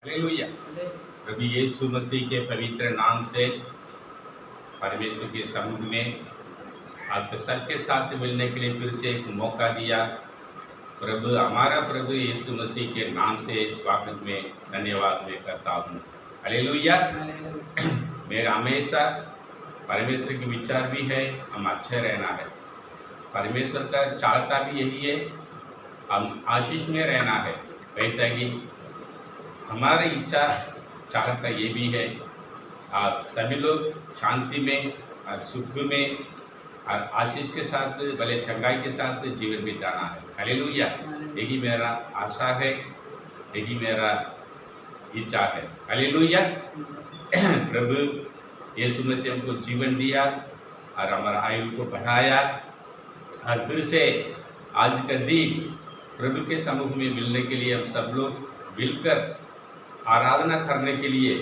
Hallelujah. प्रभु यीशु मसीह के पवित्र नाम से परमेश्वर के समुख में आपके सबके साथ मिलने के लिए फिर से एक मौका दिया। प्रभु हमारा प्रभु यीशु मसीह के नाम से स्वागत में धन्यवाद मैं करता हूँ। हालेलुया। मेरा हमेशा परमेश्वर के विचार भी है, हम अच्छे रहना है। परमेश्वर का चाहता भी यही है, हम आशीष में रहना है। वैसा ही हमारी इच्छा चाहता ये भी है, आप सभी लोग शांति में और सुख में और आशीष के साथ भले चंगाई के साथ जीवन बिताना है। हालेलुया। यही मेरा आशा है, यही मेरा इच्छा है। हालेलुया। प्रभु यीशु मसीह हमको जीवन दिया और हमारा आयु को बढ़ाया और फिर से आज का दिन प्रभु के सम्मुख में मिलने के लिए हम सब लोग मिलकर आराधना करने के लिए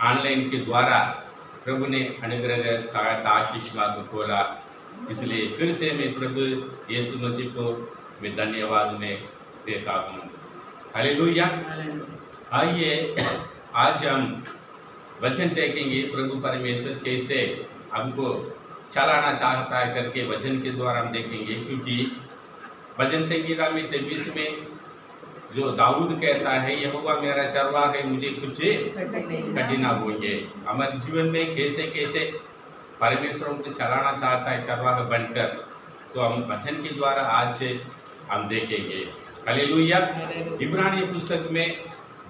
ऑनलाइन के द्वारा प्रभु ने अनुग्रह सहायता आशीष को खोला। इसलिए फिर से मैं प्रभु यीशु मसीह को मैं धन्यवाद में देता हूँ। हालेलुया। आइए आज हम वचन देखेंगे, प्रभु परमेश्वर कैसे हमको चलाना चाहता है करके वचन के द्वारा हम देखेंगे। क्योंकि भजन संगीता में 23 में जो दाऊद कहता है, यहोवा मेरा चरवाहा है, मुझे कुछ कठिन ना होंगे। हमारे जीवन में कैसे कैसे परमेश्वर को चलाना चाहता है चरवाहा बनकर, तो हम वचन के द्वारा आज से हम देखेंगे। हालेलुया। इब्रानी पुस्तक में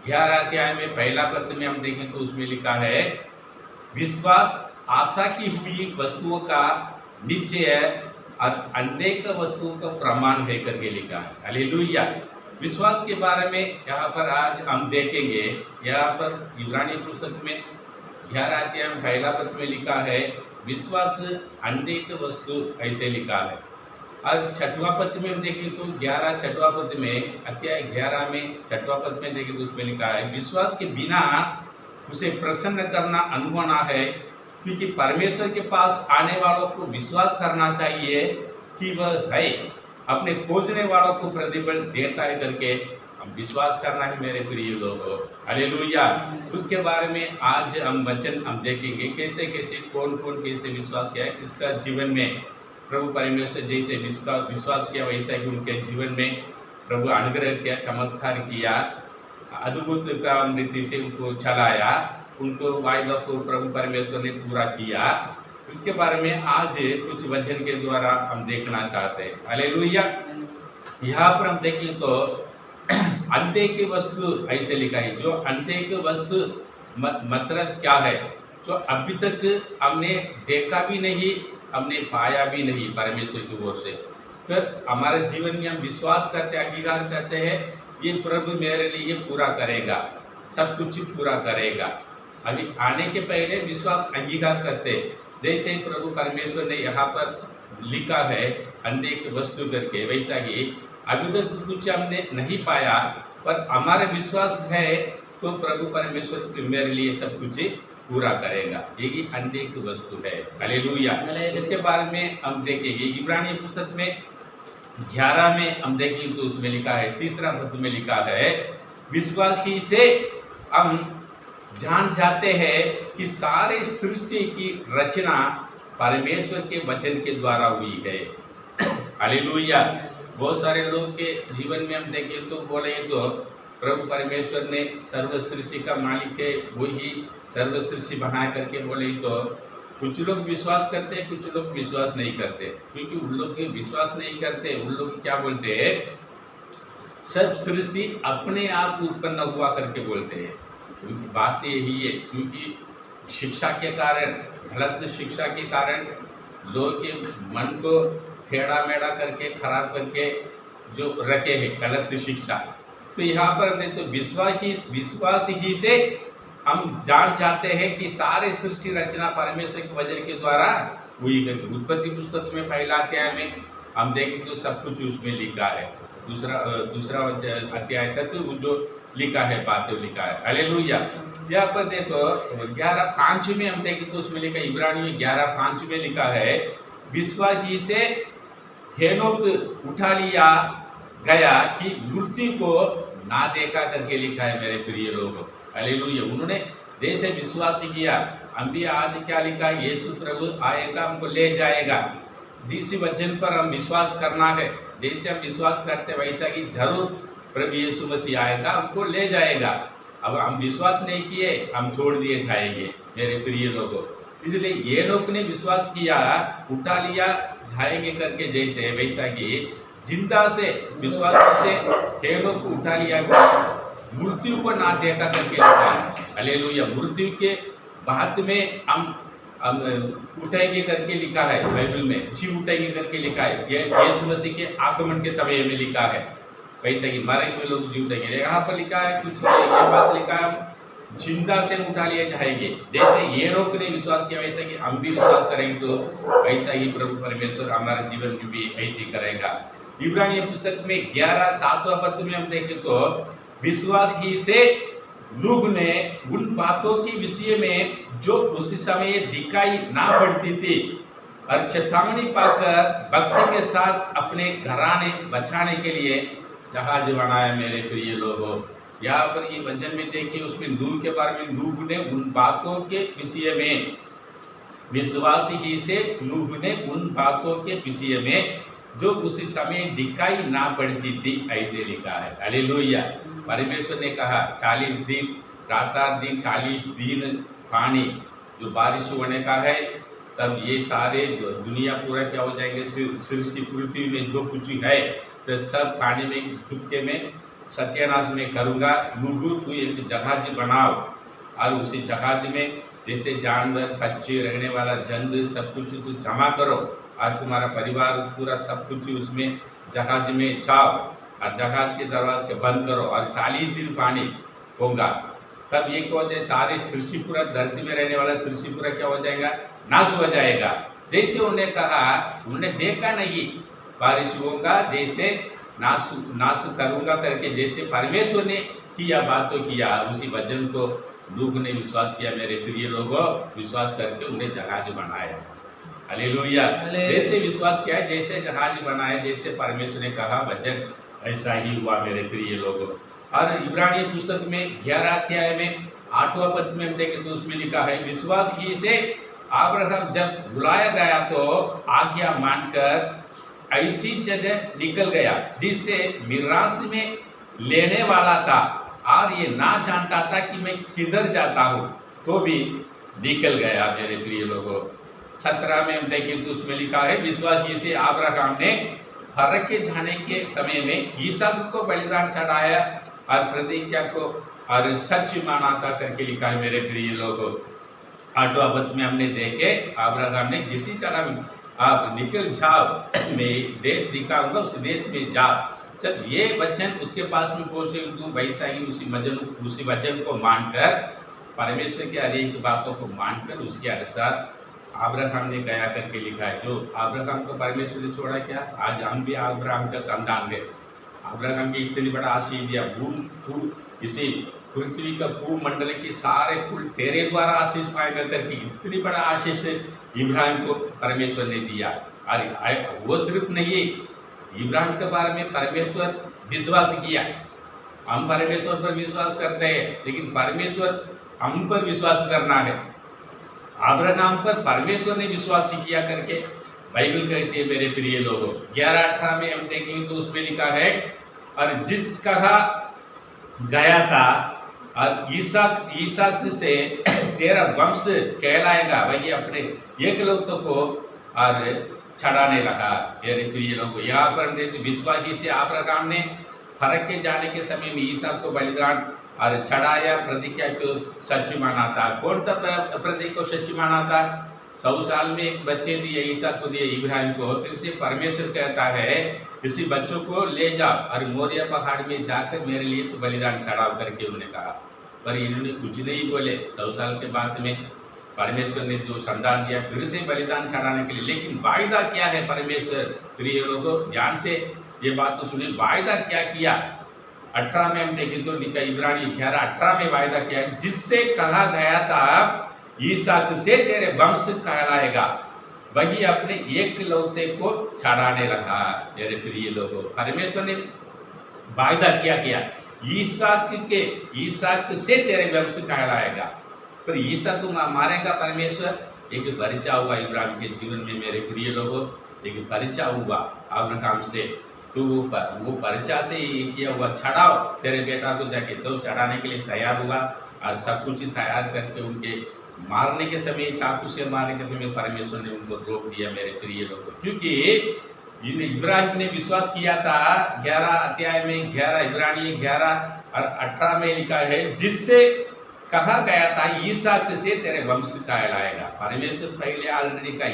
11 अध्याय में पहला पद में हम देखें तो उसमें लिखा है, विश्वास आशा की हुई वस्तुओं का निश्चय और अनेक वस्तुओं का प्रमाण है करके लिखा है। हालेलुया। विश्वास के बारे में यहाँ पर आज हम देखेंगे। यहाँ पर इब्रानी पुस्तक में 11 अध्याय में पहला पद में लिखा है, विश्वास अनेक वस्तु ऐसे लिखा है। और छठवां पद में हम देखें तो 11 छठवां पद में अध्याय 11 में छठवां पद में देखें तो उसमें लिखा है, विश्वास के बिना उसे प्रसन्न करना अनुभव है, क्योंकि परमेश्वर के पास आने वालों को विश्वास करना चाहिए कि वह है, अपने खोजने वालों को प्रतिफल देता है करके हम विश्वास करना है मेरे प्रिय लोगों। हालेलुया। उसके बारे में आज हम वचन हम देखेंगे, कैसे कैसे कौन कौन कैसे विश्वास किया है, किसका जीवन में प्रभु परमेश्वर जैसे विश्वास किया वैसा ही उनके जीवन में प्रभु अनुग्रह किया, चमत्कार किया, अद्भुत काम रीति से उनको चलाया, उनको वायदा को प्रभु परमेश्वर ने पूरा किया। उसके बारे में आज कुछ वचन के द्वारा हम देखना चाहते हैं। हालेलुया। यहाँ पर हम देखें तो अंधे की वस्तु ऐसे लिखा है, जो अंधे की वस्तु मतलब क्या है, जो अभी तक हमने देखा भी नहीं, हमने पाया भी नहीं परमेश्वर की ओर से। फिर हमारे जीवन में हम विश्वास करते, अंगीकार करते हैं, ये प्रभु मेरे लिए पूरा करेगा, सब कुछ पूरा करेगा। अभी आने के पहले विश्वास अंगीकार करते, जैसे प्रभु परमेश्वर ने यहाँ पर लिखा है अनेक वस्तु करके, वैसा ही अभी तक कुछ हमने नहीं पाया, पर हमारा विश्वास है तो प्रभु परमेश्वर मेरे लिए सब कुछ पूरा करेगा। यही अनेक वस्तु है। हालेलुया। इसके बारे में हम देखेंगे। इब्रानी पुस्तक में 11 में हम देखेंगे तो उसमें लिखा है, तीसरा पद में लिखा है, विश्वास ही से हम जान जाते हैं कि सारे सृष्टि की रचना परमेश्वर के वचन के द्वारा हुई है। हालेलुया। बहुत सारे लोग के जीवन में हम देखें तो बोले तो प्रभु परमेश्वर ने सर्व सृष्टि का मालिक है, वही सर्व सृष्टि बना करके बोले तो कुछ लोग विश्वास करते, कुछ लोग विश्वास नहीं करते। क्योंकि उन लोग के विश्वास नहीं करते, उन लोग क्या बोलते हैं, सब सृष्टि अपने आप उत्पन्न हुआ करके बोलते हैं। क्योंकि बात यही है, क्योंकि शिक्षा के कारण, गलत शिक्षा के कारण लोग के मन को टेढ़ा मेढ़ा करके खराब करके जो रखे हैं गलत शिक्षा। तो यहाँ पर नहीं तो विश्वास ही से हम जान जाते हैं कि सारे सृष्टि रचना परमेश्वर के वचन के द्वारा हुई है। उत्पत्ति पुस्तक में पहला अध्याय में हम देखें तो सब कुछ उसमें लिखा है। दूसरा अध्याय तक जो लिखा है बातें लिखा है। हालेलुया। यहाँ पर देखो 11:5 में हम देखें तो उसमें लिखा, इब्रानी में 11:5 में लिखा है, विश्वास ही से हेनोक उठा लिया गया कि मृत्यु को ना देखा करके लिखा है मेरे प्रिय लोगों। हालेलुया। उन्होंने जैसे विश्वास किया, हम भी आज क्या लिखा, यीशु प्रभु आएगा, हमको ले जाएगा। जिस वचन पर हम विश्वास करना है, जैसे हम विश्वास करते वैसा कि जरूर प्रभु यीशु मसीह आएगा, हमको ले जाएगा। अब हम विश्वास नहीं किए, हम छोड़ दिए जाएंगे मेरे प्रिय लोगों। इसलिए ये लोग ने विश्वास किया, उठा लिया जाएंगे करके, जैसे वैसा कि जिंदा से विश्वास से खेलों को उठा लिया, मृत्यु को ना देखा करके लिखा है। हालेलुया। मृत्यु के बाद में हम उठेंगे करके लिखा है बाइबल में, जी उठेंगे करके लिखा है। ये यीशु मसीह के आगमन के समय में लिखा है, वैसे कि मरे हुए लोग जी उठेंगे। यहाँ पर लिखा है कुछ ये बात लिखा है, हम जिंदा से उठा लिए जाएंगे। जैसे ये लोग ने विश्वास किया, वैसा कि हम भी विश्वास करेंगे तो वैसा ही प्रभु परमेश्वर हमारे जीवन में भी ऐसे करेगा। इब्रानियों पुस्तक में 11:7 पद में हम देखें तो विश्वास ही से नूह ने उन बातों के विषय में जो उसी समय दिखाई ना पड़ती थी और चेतावनी पाकर भक्ति के साथ अपने घराने बचाने के लिए जहाज बनाया। मेरे प्रिय लोगों, यहाँ पर ये वचन में देखिए, उसमें नूह के बारे में, नूह ने उन बातों के विषय में, विश्वास ही से नूह ने उन बातों के विषय में जो उसी समय दिखाई ना पड़ती थी, ऐसे लिखा है। हालेलुया। परमेश्वर ने कहा 40 दिन रात 40 दिन पानी जो बारिश होने का है, तब ये सारे दुनिया पूरा क्या हो जाएंगे, सृष्टि पृथ्वी में जो कुछ है तो सब पानी में चुपके में सत्यानाश में करूँगा। नूह तू एक जहाज बनाओ और उसी जहाज में जैसे जानवर, पक्षी, रहने वाला जंतु सब कुछ तू जमा करो और तुम्हारा परिवार पूरा सब कुछ उसमें जहाज में जाओ और जहाज के दरवाजे बंद करो और 40 दिन पानी होगा। तब ये क्या हो जाए, सारी सृष्टि पूरा, धरती में रहने वाला सृष्टि पूरा क्या हो जाएगा, नाश हो जाएगा। जैसे उन्होंने कहा, उन्होंने देखा नहीं बारिश होगा, जैसे नाश करूंगा करके जैसे परमेश्वर ने किया, बातों किया, उसी वचन को नूह ने विश्वास किया। मेरे प्रिय लोगों, विश्वास करके उन्हें जहाज बनाया। हालेलुया। जैसे विश्वास किया, जैसे जहाज बनाया, जैसे परमेश्वर ने कहा वचन, ऐसा ही हुआ मेरे प्रिय लोगों। और इब्रानी पुस्तक में 11 अध्याय में 8वां पद में हम देखें तो उसमें लिखा है, विश्वास ही से अब्राहम जब बुलाया गया तो आज्ञा मानकर ऐसी जगह निकल गया जिससे मिरास में लेने वाला था और ये ना जानता था कि मैं किधर जाता हूँ, तो भी निकल गया। मेरे प्रिय लोगों, 17 में हम देखें तो उसमें लिखा है, विश्वास ही से अब्राहम ने फरक के जाने के समय में इसहाक को बलिदान चढ़ाया और प्रतिज्ञा को और सच माना था करके लिखा है। मेरे प्रिय लोगों, 8वां पद में हमने देखे, अब्राहम ने जिसी तरह आप निकल जाओ, मैं देश दिखाऊंगा, उस देश में जाओ। जब ये वचन उसके पास में पहुंचे तो वैसा ही उसी वचन को मानकर, परमेश्वर की अनेक बातों को मानकर उसके अनुसार अब्राहम ने गया करके लिखा है। जो अब्राहम को परमेश्वर ने छोड़ा, क्या आज हम भी अब्राहम का संतान है। अब्राहम की इतनी बड़ा आशीष दिया, इसी पृथ्वी का भूमंडल के सारे कुल तेरे द्वारा आशीष पाएगा करके इतनी बड़ा आशीष इब्राहिम को परमेश्वर ने दिया। और वो सिर्फ नहीं, इब्राहिम के बारे में परमेश्वर विश्वास किया। हम परमेश्वर पर विश्वास करते हैं, लेकिन परमेश्वर हम पर विश्वास करना है। अब्राहम पर परमेश्वर ने विश्वास किया करके बाइबल कहती है। मेरे प्रिय लोगों, 11:18 में हम देखेंगे तो उसमें लिखा है, और जिस कहा गया था और ईसाक से तेरा वंश कहलाएगा, वही अपने एक लौते को और छड़ाने लगा। मेरे प्रिय लोगों, यहाँ पर विश्वास से अब्राहम ने फरक के जाने के समय में ईसाक को बलिदान और छड़ाया, प्रतिज्ञा को सच माना था। कौन सा प्रतिज्ञा को सच माना था? 100 साल में एक बच्चे दिए, ईसाक को दिए, इब्राहिम को। फिर से परमेश्वर कहता है, इसी बच्चों को ले जाओ और मोरिया पहाड़ में जाकर मेरे लिए तो बलिदान चढ़ाओ करके उन्होंने कहा। पर इन्होंने कुछ नहीं बोले। 100 साल के बाद में परमेश्वर ने जो संतान दिया, फिर से बलिदान चढ़ाने के लिए। लेकिन वायदा क्या है? परमेश्वर, प्रिय लोगों, ध्यान से ये बात तो सुनिए, वायदा क्या किया? 18 में हम देखें तो लिखा, इब्रानी 11:18 में वायदा किया, जिससे कहा गया था ईसाक से तेरे वंश कहलाएगा, वही अपने एक लौते को छड़ाने लगा। मेरे प्रिय लोगों, परमेश्वर ने वायदा क्या किया? ईसाक से तेरे वंश कहलाएगा। पर ईसाक को मारेगा परमेश्वर। एक परिचय हुआ इब्राहिम के जीवन में मेरे प्रिय लोगों, एक परिचय हुआ अब्राहम से। तो वो परिचय से ही किया हुआ, चढ़ाओ तेरे बेटा को जाके, तो चढ़ाने के लिए तैयार हुआ और सब कुछ तैयार करके उनके मारने के समय, चाकू से मारने के समय परमेश्वर ने उनको रोक दिया मेरे प्रिय लोगों। क्योंकि इब्राहिम ने विश्वास किया था। 11 अध्याय में 11 इब्रानी 11 और 18 में लिखा है, जिससे कहा गया था ईसाक से तेरे वंश कहलाएगा। परमेश्वर पहले ऑलरेडी कहा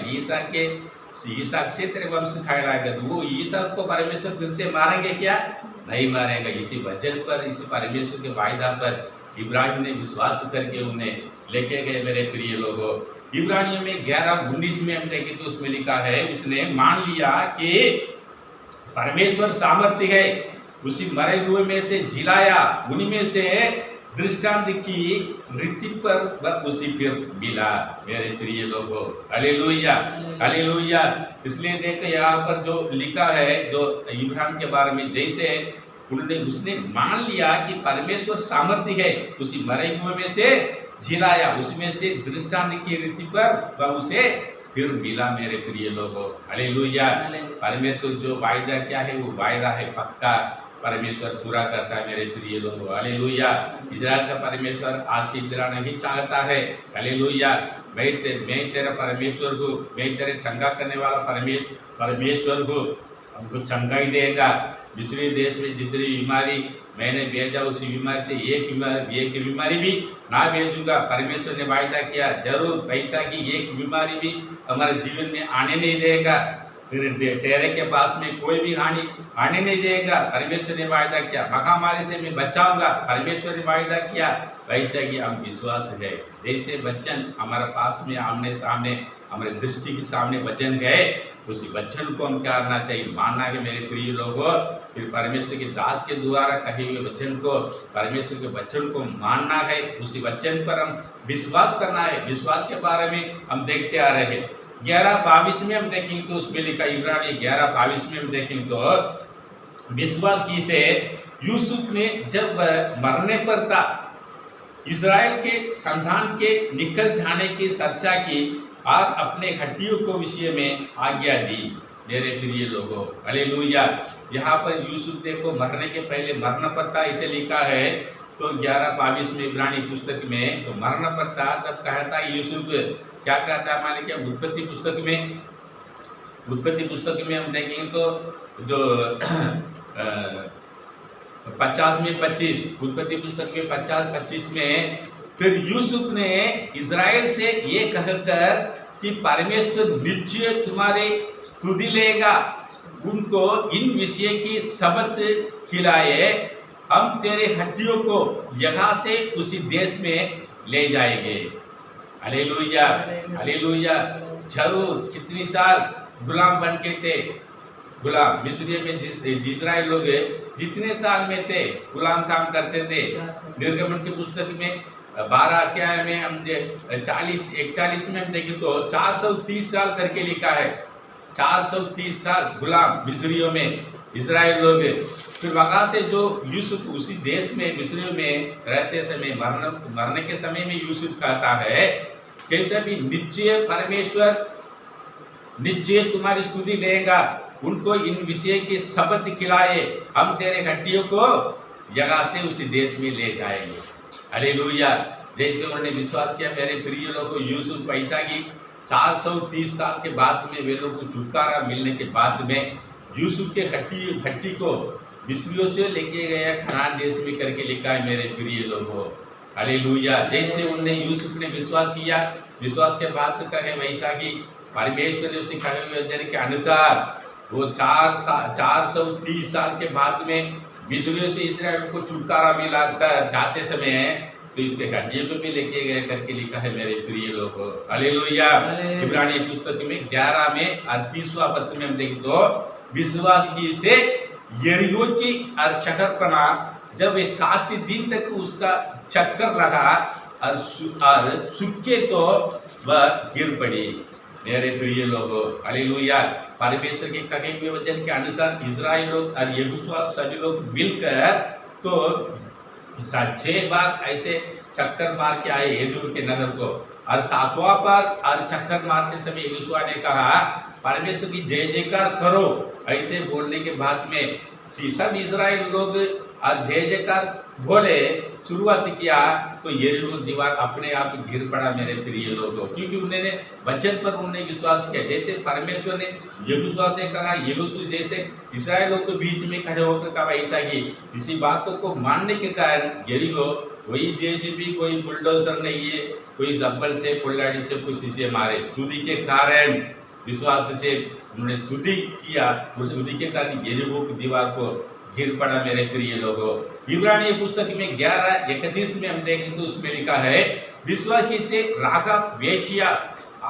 ईसाक से तेरे वंश कहलाएगा। तो वो ईसाक को परमेश्वर फिर से मारेंगे क्या? नहीं मारेगा। इसी वचन पर, इसी परमेश्वर के वायदा पर इब्राहिम ने विश्वास करके उन्हें लेके गए मेरे प्रिय लोगों। इब्रानियों में 11:19 में हम देखें तो उसमें लिखा है, उसने मान लिया कि परमेश्वर सामर्थ्य है, उसी मरे हुए में से जिलाया, उन्हीं में से दृष्टांत की रीति पर उसी फिर मिला मेरे प्रिय लोगों। Hallelujah, hallelujah. इसलिए देखो यहाँ पर जो लिखा है, जो इब्राहिम के बारे में, जैसे उसने मान लिया कि परमेश्वर सामर्थ्य है, उसी मरे हुए में से जिलाया, उसमें से दृष्टांत की रीति पर वह उसे फिर मिला मेरे प्रिय लोगों। हालेलुया। परमेश्वर जो वायदा क्या है, वो वायदा है पक्का, परमेश्वर पूरा करता है मेरे प्रिय लोगों। हालेलुया। इजराइल का परमेश्वर आशीष दिलाना ही चाहता है। हालेलुया। मैं तेरा परमेश्वर हूँ, मैं तेरे चंगा करने वाला परमेश्वर हूँ, हमको चंगा ही देगा। मिस्री देश में जितनी बीमारी मैंने भेजा, उसी बीमारी से एक बीमारी भी ना भेजूंगा। परमेश्वर ने वायदा किया, जरूर पैसा की एक बीमारी भी हमारे जीवन में आने नहीं देगा, तेरे के पास में कोई भी हानि आने नहीं देगा। परमेश्वर ने वायदा किया, महामारी से मैं बचाऊंगा, परमेश्वर ने वायदा किया। वैसा कि हम विश्वास है, जैसे वचन हमारे पास में आमने सामने, हमारे दृष्टि के सामने वचन गए, उसी वचन को हम क्या करना चाहिए, मानना है मेरे प्रिय लोगों। फिर परमेश्वर के दास के द्वारा कहे हुए वचन को, परमेश्वर के वचन को मानना है, उसी वचन पर हम विश्वास करना है। विश्वास के बारे में हम देखते आ रहे हैं। 11:22 में हम देखेंगे तो उसमें लिखा, इब्रानी 11:22 में हम देखेंगे तो विश्वास की से यूसुफ ने जब मरने पर था, इज़राइल के संतान के निकल जाने की चर्चा की और अपने हड्डियों को विषय में आज्ञा दी मेरे प्रिय लोगों। हालेलुया। यहाँ पर यूसुफ देखो मरने के पहले मरना पड़ता, इसे लिखा है तो 11:22 में इब्रानी पुस्तक में, तो मरना पड़ता तब कहता यूसुफ क्या कहता है, मान लीजिए उत्पत्ति पुस्तक में हम देखेंगे तो जो 50 में 25, उत्पत्ति पुस्तक में 50-25 में, फिर यूसुफ ने इज़राइल से ये कहकर कि परमेश्वर निश्चय तुम्हारे स्तुति लेगा, उनको इन विषय की शपथ खिलाए, हम तेरे हड्डियों को यहाँ से उसी देश में ले जाएंगे। Hallelujah, hallelujah. जरूर कितनी साल गुलाम बन के थे, गुलाम मिस्र में इज़राइल लोग जितने साल में थे गुलाम काम करते थे। निर्गमन की पुस्तक में 12 अध्याय में हम 41 में हम देखें तो 430 साल करके लिखा है। 430 साल गुलाम मिस्रियों में इज़राइल लोग। फिर वहाँ से जो यूसुफ उसी देश में मिस्र में रहते समय, मरने के समय में यूसुफ कहता है, कैसे भी निश्चय परमेश्वर निश्चय तुम्हारी स्तुति लेगा, उनको इन विषय की शपथ खिलाए, हम तेरे हड्डियों को जगह से उसी देश में ले जाएंगे। हालेलुया। जैसे उन्होंने विश्वास किया मेरे प्रिय लोगों, यूसुफ पैसा की 430 साल के बाद में वे लोग को छुटकारा मिलने के बाद में यूसुफ के हड्डी को मिस्रियों से लेके गया कनान देश में करके लिखा है मेरे प्रिय लोगों। हालेलुया। जैसे उन्होंने यूसुफ ने विश्वास किया, विश्वास के बाद कहे वैसा कि परमेश्वर ने उसे कहे हुए वचन के अनुसार वो 430 साल के बाद में मिस्रियों से इस्राएल को छुटकारा मिला जाते समय, तो इसके हड्डियों को भी लेके गए करके लिखा है मेरे प्रिय लोगों। हालेलुया। इब्रानी पुस्तक में 11 में 38वां पद में हम देखें तो विश्वास की से यरीहो की और शहरपना जब 7 दिन तक उसका चक्कर लगा और सूखे तो वह गिर पड़ी मेरे प्रिय लोगों। हालेलुया। परमेश्वर के कहे हुए वचन के अनुसार इज़राइल लोग और यहोशू सभी लोग मिलकर तो 6 बार ऐसे चक्कर मार के आए यहूदी के नगर को, और 7वां बार और चक्कर मारते समय यहोशुआ ने कहा परमेश्वर की जय जयकार करो। ऐसे बोलने के बाद में सब इस्राएल लोग और जय जयकार बोले शुरुआत किया, तो यरीहो दीवार अपने आप गिर पड़ा मेरे प्रिय लोगों, क्योंकि उन्होंने वचन पर उन्होंने विश्वास किया। जैसे परमेश्वर ने यहोशुआ से कहा, यहोशू जैसे इस्राएलियों के बीच में खड़े होकर कहा ऐसा ही, इसी बातों को मानने के कारण यरीहो कोई जेसीबी कोई बुलडोजर नहीं है, कोई जब्बल से कुल्हाड़ी से कुछ से मारे, स्तुति के कारण विश्वास से उन्होंने स्तुति किया, उस स्तुति के कारण यरीहो की दीवार को गिर पड़ा मेरे प्रिय लोगों। इब्रानी पुस्तक में 11:31 में हम देखें तो उसमें लिखा है विश्वासी से राहाब वेश्या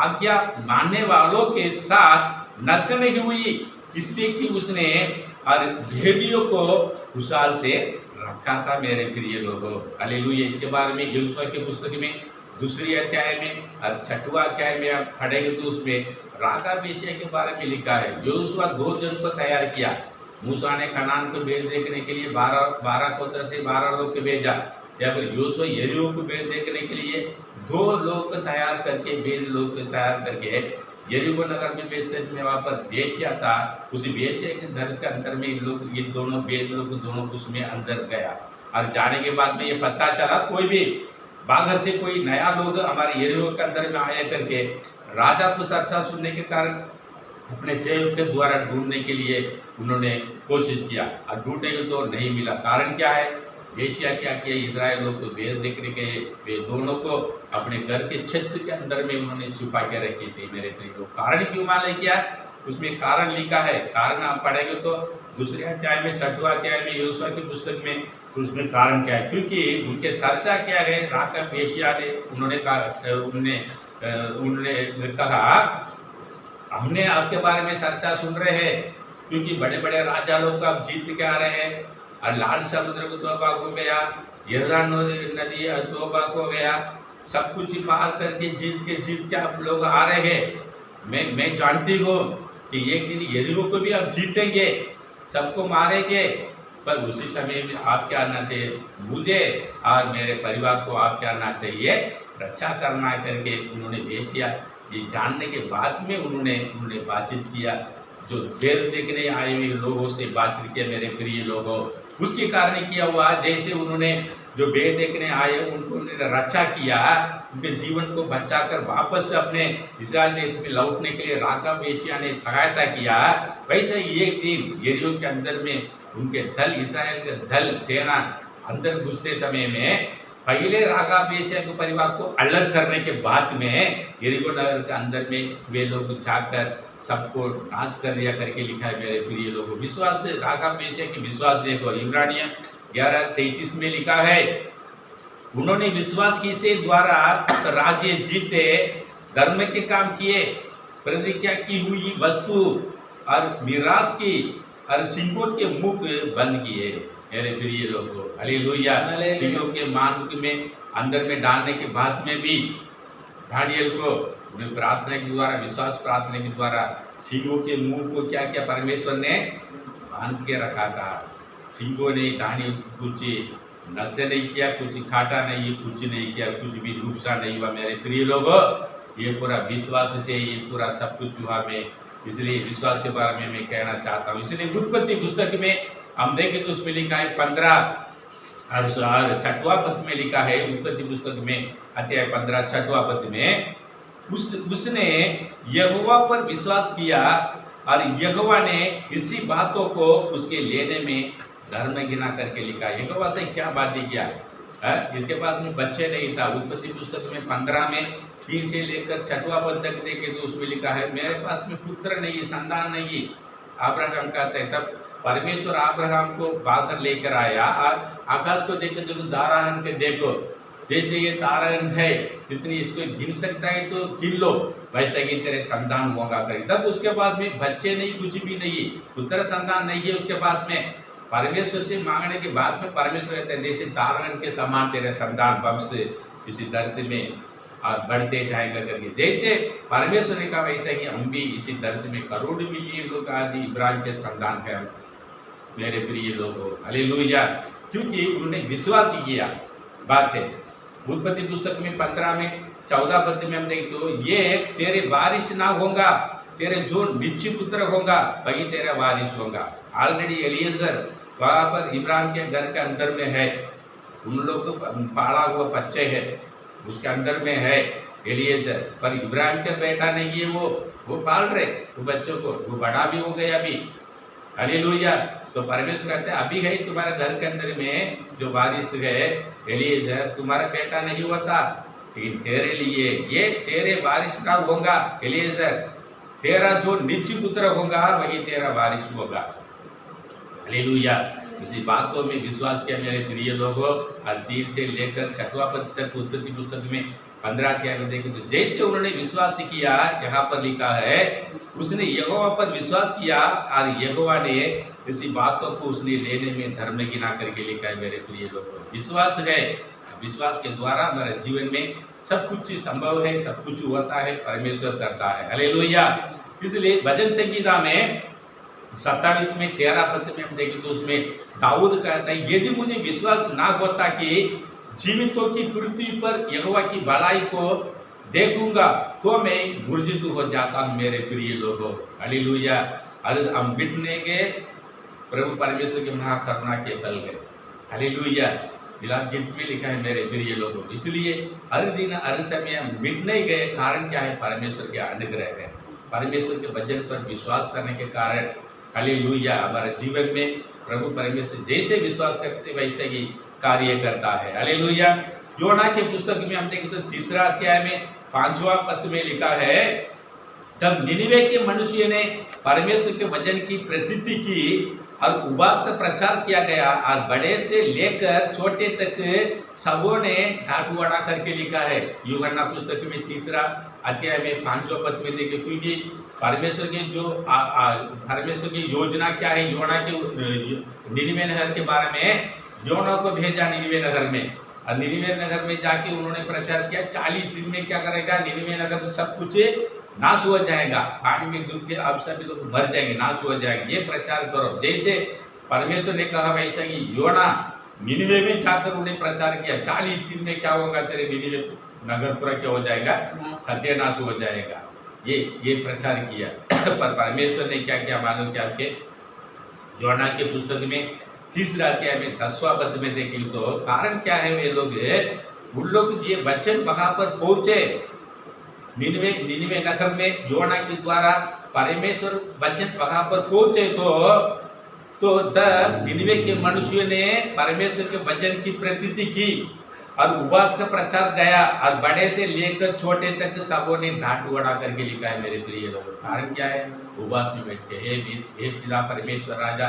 आज्ञा मानने वालों के साथ नष्ट नहीं हुई, इसलिए कि उसने और भेदियों को खुशहाल से रखा था मेरे प्रिय लोगों। हालेलुया। इसके बारे में यहोशुआ की पुस्तक में 2 अध्याय में और 6वां अध्याय में आप पढ़ेंगे तो उसमें राहाब वेश्या के बारे में लिखा है। यहोशुआ 2 जन को तैयार किया। मूसा ने कनान को भेद देखने के लिए 12 गोत्र से 12 लोग को भेजा, या फिर यहोशुआ यरीहो को भेद देखने के लिए 2 लोग को तैयार करके, भेद लोग को तैयार करके यरीहो नगर में भेजते समय वहाँ पर वेश्या था, उसी वेश्या के घर के अंदर में ये दोनों भेद लोग दोनों उसमें अंदर गया, और जाने के बाद में ये पता चला कोई भी बाहर से कोई नया लोग हमारे यरीहो के अंदर में आया करके राजा को चर्चा सुनने के कारण अपने सेवक के द्वारा ढूंढने के लिए उन्होंने कोशिश किया, और ढूंढने तो नहीं मिला। कारण क्या है, वेश्या क्या किया, इस्राएल लोग को भेद देखने के वे दोनों को अपने घर के छत के अंदर में उन्होंने छुपा के रखी थी मेरे प्रियो। कारण क्यों मालूम किया, उसमें कारण लिखा है, कारण आप पढ़ेंगे तो 2 अध्याय में 6वां अध्याय में यहोशुआ की पुस्तक में, उसमें कारण क्या है, क्योंकि उनके चर्चा क्या है, राहाब वेश्या ने उन्होंने कहा हमने आपके बारे में चर्चा सुन रहे हैं, क्योंकि बड़े बड़े राजा लोग आप जीत के आ रहे हैं, और लाल समुद्र को तोबाक हो गया, यरदान नदी तोबाक हो गया, सब कुछ पार करके जीत के आप लोग आ रहे हैं। मैं जानती हूँ कि एक दिन यरीहो को भी आप जीतेंगे, सबको मारेंगे, पर उसी समय में आप क्या करना चाहिए, मुझे और मेरे परिवार को आप क्या करना चाहिए, रक्षा करना करके उन्होंने वेश्या ये जानने के बाद में उन्होंने बातचीत किया। जो भेद देखने आए हुए लोगों से बातचीत किया मेरे प्रिय लोगों, उसके कारण किया हुआ, जैसे उन्होंने जो भेद देखने आए उनको उन्होंने रक्षा किया, उनके जीवन को बचाकर वापस अपने इस्राएल देश में लौटने के लिए राहाब वेश्या ने सहायता किया। वैसे एक दिन यरीहो के अंदर में उनके दल, इस्राएल के दल सेना अंदर घुसते समय में पहले राहाब वेश्या के परिवार को अलग करने के बाद में यरीहो नगर के अंदर में वे लोग जाकर सबको नाश कर दिया करके लिखा है मेरे प्रिय लोगों। विश्वास से राहाब वेश्या की विश्वास देखो, इब्रानियों 11:33 में लिखा है उन्होंने विश्वास की से द्वारा राज्य जीते, धर्म के काम किए, प्रतिज्ञा की हुई वस्तु और मिरास की और सिंहों के मुख बंद किए मेरे प्रिय लोगों। हालेलुया। सिंहों के मांग में अंदर में डालने के बाद में भी दानियेल को उन्हें प्रार्थना के द्वारा, विश्वास प्रार्थना के द्वारा सिंहों के मुंह को क्या क्या परमेश्वर ने बांध के रखा था। सिंहों ने दानियेल कुछ नष्ट नहीं किया, कुछ काटा नहीं, कुछ नहीं किया, कुछ भी नुकसान नहीं हुआ मेरे प्रिय लोगों। ये पूरा विश्वास से ये पूरा सब कुछ हुआ। मैं इसलिए विश्वास के बारे में मैं कहना चाहता हूँ। इसलिए उत्पत्ति पुस्तक में हम देखें तो उसमें लिखा है 15 और 6वां पद में लिखा है, उत्पत्ति पुस्तक में अध्याय 15 6वां पद में उसने यहोवा पर विश्वास किया और यहोवा ने इसी बातों को उसके लेने में धर्म गिना करके लिखा। यहोवा से क्या बातें किया, जिसके पास में बच्चे नहीं था। उत्पत्ति पुस्तक में 15 में 3 से लेकर 6वां पद तक देखे तो उसमें लिखा है मेरे पास में पुत्र नहीं, संतान नहीं। अब्राहम कहते हैं तब परमेश्वर अब्राहम को बाहर लेकर आया और आकाश को देखो, देखो तारागण के देखो, जैसे ये तारागण है जितनी इसको गिन सकता है तो गिन लो, वैसा ही तेरे संतान होगा करे। तब उसके पास में बच्चे नहीं, कुछ भी नहीं, पुत्र संतान नहीं है उसके पास में। परमेश्वर से मांगने के बाद में परमेश्वर कहते हैं जैसे तारागण के समान तेरे संतान वंश इसी धरती में और बढ़ते जाएगा करके। जैसे परमेश्वर ने कहा वैसा ही हम भी इसी धरती में करोड़ मिलियन लोग आज इब्राहिम के संतान है। मेरे प्रिय लोगों, हालेलुया। क्योंकि उन्होंने विश्वास किया। बात है उत्पत्ति पुस्तक में 15 में 14 पद में हम देखें तो ये तेरे वारिस ना होगा, तेरे जो निश्चित पुत्र होगा वही तेरा वारिस होगा। ऑलरेडी एलिएजर वहां पर इब्राहिम के घर के अंदर में है, उन लोग को पाला हुआ बच्चे है उसके अंदर में है एलिएजर, पर इब्राहिम का बेटा नहीं है, वो पाल रहे वो बच्चों को, वो बड़ा भी हो गया अभी, हालेलुया। तो परमेश्वर कहते हैं अभी है तुम्हारे घर के अंदर में जो वारिस है एलिएजर, तुम्हारा बेटा नहीं होता, लेकिन तेरे लिए ये तेरे वारिस का होगा एलिएजर, तेरा जो निश्चित पुत्र होगा वही तेरा वारिस होगा, हालेलुया। इसी बातों में विश्वास किया मेरे प्रिय लोगों। और 3 से लेकर 6वां पद तक उत्पत्ति पुस्तक में 15 अध्याय में देखें तो जैसे उन्होंने विश्वास किया, यहाँ पर लिखा है उसने यहोवा पर विश्वास किया और यहोवा ने इसी बातों को उसने लेने में धर्म गिना करके लिखा है मेरे प्रिय लोगों। विश्वास है, विश्वास के द्वारा हमारे जीवन में सब कुछ संभव है, सब कुछ होता है, परमेश्वर करता है, हालेलुया। इसलिए भजन संगीता में 27 में 13 पद में हम देखें तो उसमें दाऊद कहता है यदि मुझे विश्वास ना होता कि जीवितों की पृथ्वी पर यहोवा की भलाई को देखूंगा तो मैं मूर्छित हो जाता हूं मेरे प्रिय लोगों, हालेलुया। और हम मिटने के प्रभु परमेश्वर के महाकरुणा के फल गए, हालेलुया। विलाप गीत में लिखा है मेरे प्रिय लोगों। इसलिए हर दिन हर समय हम मिटने गए, कारण क्या है? परमेश्वर के अनुग्रह है, परमेश्वर के वचन पर विश्वास करने के कारण, हालेलुया। हमारे जीवन में प्रभु परमेश्वर जैसे विश्वास करते वैसे ही कार्य करता है, हालेलुया। योना के पुस्तक में हम देखें तो 3 अध्याय में 5वां पद में लिखा है तब निनिवे के मनुष्य ने परमेश्वर के वचन की प्रतीति की और उपवास का प्रचार किया गया और बड़े से लेकर छोटे तक सबों ने ढाठ उड़ा करके लिखा है। यूहन्ना पुस्तक में 3 अध्याय में 5वां पद में देखे, क्योंकि परमेश्वर के जो परमेश्वर की योजना क्या है, योना के निनिवे नगर के बारे में योना को भेजा निनिवे नगर में, और निनिवे नगर में जाके उन्होंने प्रचार किया 40 दिन में क्या करेगा, निनिवे नगर में सब कुछ नाश हो जाएगा, पानी में डूब के आप सभी लोग मर जाएंगे, नाश हो जाएंगे, ये प्रचार करो। जैसे परमेश्वर ने कहा वैसा ही योना निनिवे में जाकर उन्हें प्रचार किया 40 दिन में क्या होगा, तेरे निनिवे नगर पूरा क्या हो जाएगा, सत्यानाश हो जाएगा, ये प्रचार किया। पर परमेश्वर ने क्या किया मालूम क्या आपके योना के पुस्तक में 3 अध्याय में 10वां पद में देखें तो कारण क्या है, वे लोग उन लोग ये वचन वहां पर पहुंचे निनिवे नगर में योना के द्वारा परमेश्वर वचन वहां पर पहुंचे तो तब निनिवे के मनुष्य ने परमेश्वर के वचन की प्रतीति की और उपवास का प्रचार गया और बड़े से लेकर छोटे तक सबों ने ढाट उड़ा करके लिखा है मेरे प्रिय लोगों। कारण क्या है? उपवास में बैठ के हे पिता परमेश्वर राजा,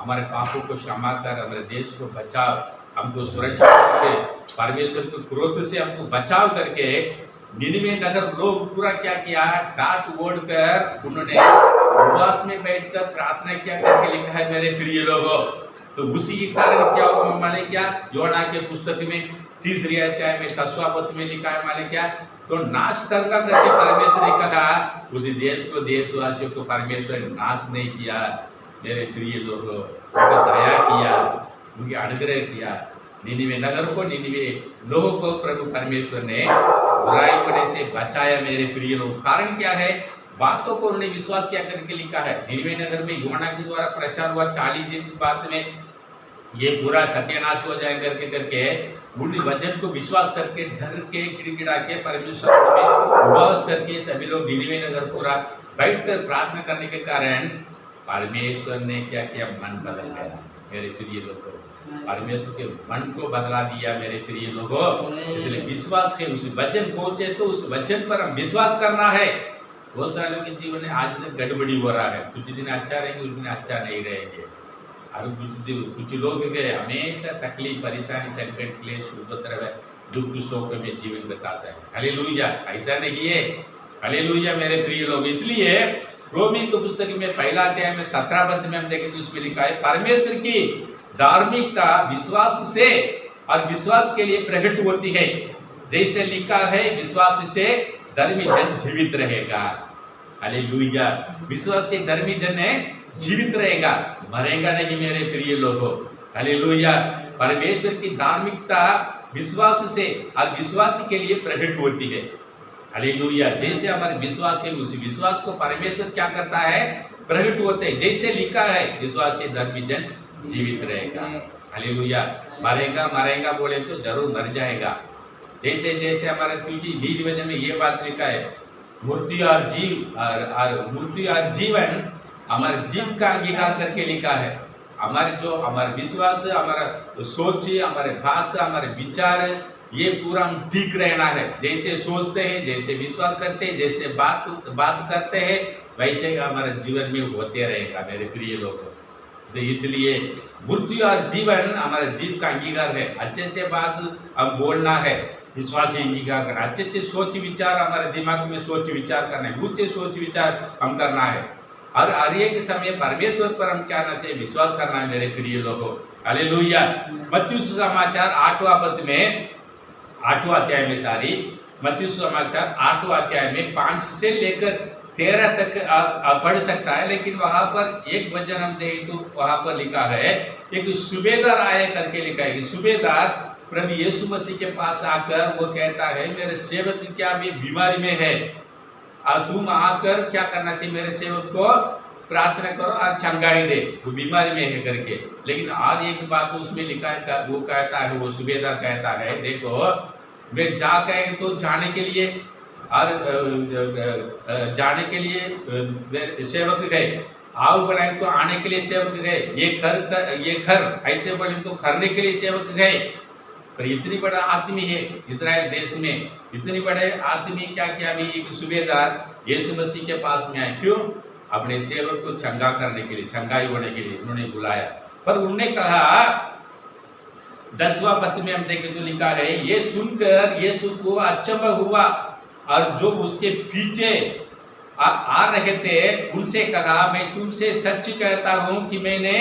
हमारे पापों को क्षमा कर, हमारे देश को बचाओ, हमको सुरक्षा करके, परमेश्वर के क्रोध से हमको बचाव करके निनिवे नगर लोग पूरा क्या किया, डांट ओढ़ कर उन्होंने उपवास में बैठकर प्रार्थना किया करके लिखा है मेरे प्रिय लोगों। तो उसी के कारण क्या हुआ माने क्या, योना के पुस्तक में 3 अध्याय में 10वां पद में लिखा है माने क्या, तो नाश करना करके परमेश्वर ने कहा, उसी देश को देशवासियों को परमेश्वर ने नाश नहीं किया मेरे प्रिय लोगों, उनको दया किया, उनके अनुग्रह किया, निनिवे नगर को, निनिवे लोगों को प्रभु परमेश्वर ने बुराई होने से बचाया मेरे प्रिय लोग। कारण क्या है? बातों को उन्होंने विश्वास किया करके लिखा है। निनिवे नगर में योना के द्वारा प्रचार हुआ 40 दिन बाद में ये पूरा सत्यानाश हो जाए करके उन्हीं वचन को विश्वास करके डर के गिड़गिड़ा के परमेश्वर में उपवास करके सभी लोग निनिवे नगर पूरा बैठकर प्रार्थना करने के कारण परमेश्वर ने क्या किया, मन बदल गया मेरे प्रिय लोगों, परमेश्वर के मन को बदला दिया मेरे प्रिय लोगों। इसलिए विश्वास के उस वचन पहुंचे तो उस वचन पर हम विश्वास करना है। बहुत सारे लोगों के जीवन में आज तक गड़बड़ी हो रहा है, कुछ दिन अच्छा रहेंगे, कुछ दिन अच्छा नहीं रहेंगे, और कुछ लोग हमेशा तकलीफ, परेशानी, संकट, क्लेश, उपद्रव, दुख शोक में जीवन बिताता है। हालेलुया, ऐसा नहीं है, हालेलुया मेरे प्रिय लोग। इसलिए रोमी की पुस्तक में 1 अध्याय में 17 पद में हम देखें तो उसमें लिखा है परमेश्वर की धार्मिकता विश्वास से और विश्वास के लिए प्रकट होती है, जैसे लिखा है विश्वास से धर्मी जन जीवित रहेगा। हालेलुया। विश्वास से धर्मी जन जीवित रहेगा, मरेगा नहीं मेरे प्रिय लोगों। हालेलुया। परमेश्वर की धार्मिकता विश्वास से और विश्वास के लिए प्रकट होती है। हालेलुया। जैसे हमारे विश्वास है, उस विश्वास को परमेश्वर क्या करता है, प्रकट होते हैं। जैसे लिखा है, विश्वास से धर्मी जन जीवित रहेगा। हालेलुया। मरेगा बोले तो जरूर मर जाएगा। जैसे जैसे हमारे क्योंकि नीति वचन में ये बात लिखा है, मृत्यु और मृत्यु और जीवन हमारे जीव का अंगीकार करके लिखा है। हमारे विश्वास, हमारा सोच, हमारे बात, हमारे विचार, ये पूरा हम ठीक रहना है। जैसे सोचते हैं, जैसे विश्वास करते हैं, जैसे बात करते हैं, वैसे हमारे जीवन में होते रहेगा मेरे प्रिय लोगों। तो इसलिए मृत्यु और जीवन हमारे जीव का अंगीकार है। अच्छे अच्छे बात हम बोलना है, विश्वास से अंगीकार करना, अच्छे अच्छे सोच विचार हमारे दिमाग में सोच विचार करना है, ऊंचे सोच विचार हम करना है। और हर एक समय परमेश्वर पर हम क्या करना चाहिए, विश्वास करना है मेरे प्रिय लोगों। हालेलुया। मत्ती सुसमाचार 8वां पद में, 8वां अध्याय में, मत्ती सुसमाचार 8वां अध्याय में 5 से लेकर 13 तक पढ़ सकता है। लेकिन वहां पर एक वचन हम देखें तो वहां पर लिखा है, एक सुबेदार आया करके लिखा है कि सुबेदार प्रभु यीशु मसीह के पास आकर वो कहता है, मेरे सेवक क्या भी बीमारी में है और तुम आकर क्या करना चाहिए, मेरे सेवक को प्रार्थना करो और चंगाई दे, वो बीमारी में है करके। लेकिन और एक बात उसमें लिखा है, वो कहता है, वो सुबेदार कहता है, देखो वे जा कहे तो जाने के लिए और जाने के लिए सेवक गए, आओ बनाए तो आने के लिए सेवक गए, ये खर ऐसे बोले तो खरने के लिए सेवक गए। पर इतनी बड़ा आदमी है इस्राएल देश में, इतनी बड़े आदमी क्या क्या भी एक सुबेदार यीशु मसीह के पास में आए, क्यों, अपने सेवक को चंगा करने के लिए, चंगाई होने के लिए उन्होंने बुलाया। पर उन्होंने कहा, 10वां पद में हम देखें तो लिखा है, ये सुनकर यीशु को अचंभा हुआ और जो उसके पीछे आ रहे थे उनसे कहा, मैं तुमसे सच कहता हूं कि मैंने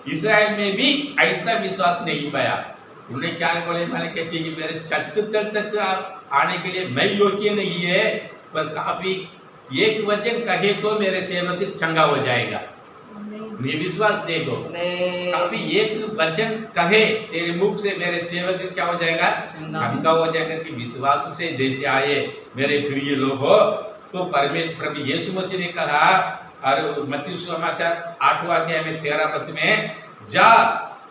इस्राएल में भी ऐसा विश्वास नहीं पाया। उन्होंने क्या बोले, मैंने कहा ठीक है, मेरे छत तक आप आने के लिए मैं योग्य नहीं है, पर काफी एक वचन कहे तो मेरे सेवक चंगा हो जाएगा। ये विश्वास देखो, काफी एक वचन कहे तेरे मुख से मेरे सेवक क्या हो जाएगा, चंगा हो जाएगा। कि विश्वास से जैसे आए मेरे प्रिय लोग हो, तो प्रभु यीशु मसीह ने कहा, और मत्ती सुसमाचार 8वां अध्याय में 13 पद में, जा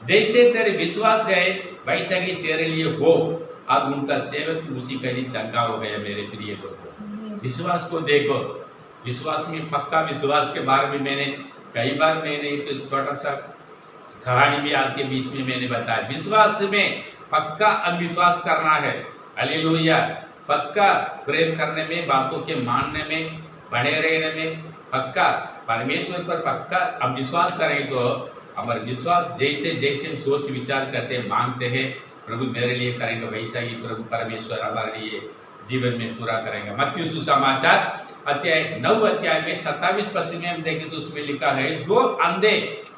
जैसे तेरे विश्वास है वैसा ही तेरे लिए हो, अब उनका सेवक उसी का ही चंगा हो गया मेरे प्रिय लोगों। विश्वास को देखो, विश्वास में पक्का विश्वास के बारे में मैंने कई बार एक छोटा सा कहानी भी आपके बीच में मैंने बताया। विश्वास में पक्का अविश्वास करना है। हालेलुया। पक्का प्रेम करने में, बातों के मानने में, बने रहने में, पक्का परमेश्वर पर पक्का अविश्वास करें तो हमारे विश्वास जैसे जैसे हम सोच विचार करते हैं, मांगते हैं, प्रभु मेरे लिए करेंगे, वैसा ही प्रभु परमेश्वर हमारे लिए जीवन में पूरा करेंगे। मत्ती सुसमाचार 9 अध्याय में 27 पद में हम देखें तो उसमें लिखा है, 2 अंधे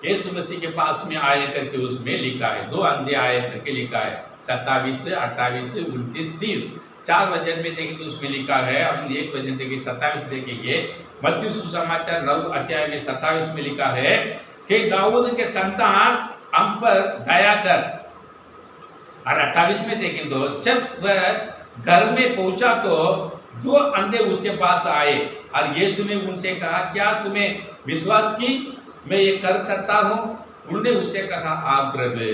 यीशु मसीह के पास में आए करके उसमें लिखा है, 2 अंधे आए करके लिखा है। 27 से 28 से 29 30 4 वचन में देखें तो उसमें लिखा है। हम एक वचन देखेंगे, 27 देखेंगे। मत्ती सुसमाचार 9 अध्याय में 27 में लिखा है कि दाऊद के संतान हम पर दया कर। और 28 में देखें तो, जब वह घर में पहुंचा तो 2 अंधे उसके पास आए और यीशु ने उनसे कहा, क्या तुम्हें विश्वास की मैं ये कर सकता हूं? उन्होंने उससे कहा, आप प्रभु।